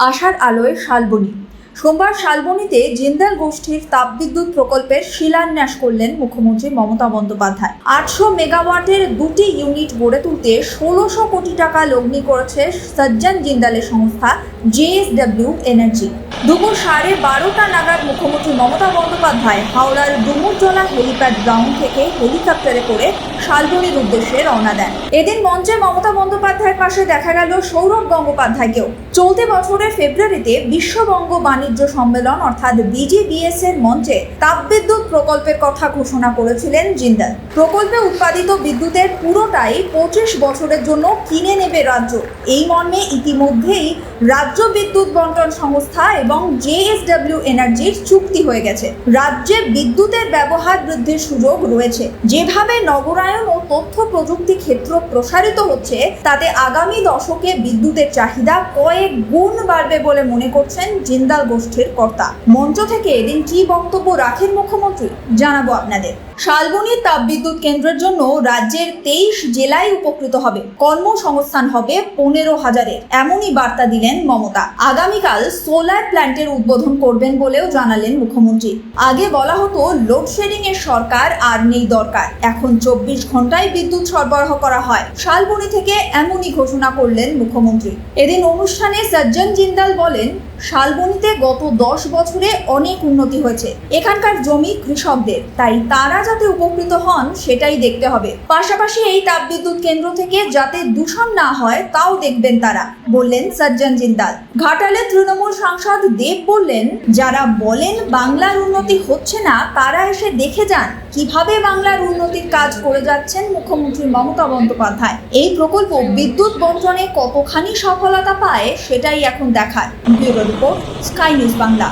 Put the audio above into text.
আশার আলোয় শালবনী। সোমবার শালবনীতে জিন্দাল গোষ্ঠীর তাপবিদ্যুৎ প্রকল্পের শিলান্যাস করলেন মুখ্যমন্ত্রী মমতা বন্দ্যোপাধ্যায়। 800 মেগাওয়াটের 2টি ইউনিট গড়ে তুলতে 1600 কোটি টাকা লগ্নি করেছে সজ্জন জিন্দালের সংস্থা JSW এনার্জি। দুপুর 12:30 নাগাদ মুখ্যমন্ত্রী মমতা বন্দ্যোপাধ্যায় হাওড়ার ডুমুরজলা হেলিপ্যাড গ্রাউন্ড থেকে হেলিকপ্টারে করে শালবনীর উদ্দেশ্যে রওনা দেন। এদিন মঞ্চে মমতা বন্দ্যোপাধ্যায়ের পাশে দেখা গেল সৌরভ গঙ্গোপাধ্যায়কেও। চলতি বছরের ফেব্রুয়ারিতে বিশ্ববঙ্গ বাণিজ্য সম্মেলন অর্থাৎ BGBS এর মঞ্চে তাপবিদ্যুৎ প্রকল্পের কথা ঘোষণা করেছিলেন জিন্দাল। প্রকল্পে উৎপাদিত বিদ্যুতের পুরোটাই 25 বছরের জন্য কিনে নেবে রাজ্য। এই মর্মে ইতিমধ্যেই রাজ্য বিদ্যুৎ বন্টন সংস্থা এবং JSW এনার্জির চুক্তি হয়ে গেছে। রাজ্যে বিদ্যুতের ব্যবহার বৃদ্ধির সুযোগ রয়েছে। যেভাবে নগরায়ন ও তথ্য প্রযুক্তি ক্ষেত্র প্রসারিত হচ্ছে তাতে আগামী দশকে বিদ্যুতের চাহিদা কয়েক গুণ বাড়বে বলে মনে করছেন জিন্দাল গোষ্ঠীর কর্তা। মঞ্চ থেকে এদিন কি বক্তব্য রাখেন মুখ্যমন্ত্রী জানাবো আপনাদের। শালবনীর তাপবিদ্যুৎ কেন্দ্রের জন্য রাজ্যের 23 জেলায় উপকৃত হবে, কর্মসংস্থান হবে 15,000-এর, এমনই বার্তা দিলেন মমতা। আগামীকাল সোলার প্ল্যান্টের উদ্বোধন করবেন বলেও জানালেন মুখ্যমন্ত্রী। আগে বলা হতো লোডশেডিং এর সরকার আর নেই দরকার, এখন 24 ঘন্টায় বিদ্যুৎ সরবরাহ করা হয়। শালবনী থেকে এমনই ঘোষণা করলেন মুখ্যমন্ত্রী। এদিন অনুষ্ঠানে সজ্জন জিন্দাল বলেন, শালবনীতে গত 10 বছরে অনেক উন্নতি হয়েছে। এখানকার জমি কৃষকদের, তাই তারা যাতে উপকৃত হন সেটাই দেখতে হবে। পাশাপাশি এই তাপবিদ্যুৎ কেন্দ্র থেকে যাতে দূষণ না হয় তাও দেখবেন তারা, বললেন সজ্জন জিন্দাল। ঘাটালে তৃণমূল সাংসদ দেব বললেন, যারা বলেন বাংলার উন্নতি হচ্ছে না তারা এসে দেখে যান কিভাবে বাংলার উন্নতির কাজ করে যাচ্ছেন মুখ্যমন্ত্রী মমতা বন্দ্যোপাধ্যায়। এই প্রকল্প বিদ্যুৎ বন্টনে কতখানি সফলতা পায় সেটাই এখন দেখার। Bureau report, sky news Bangla.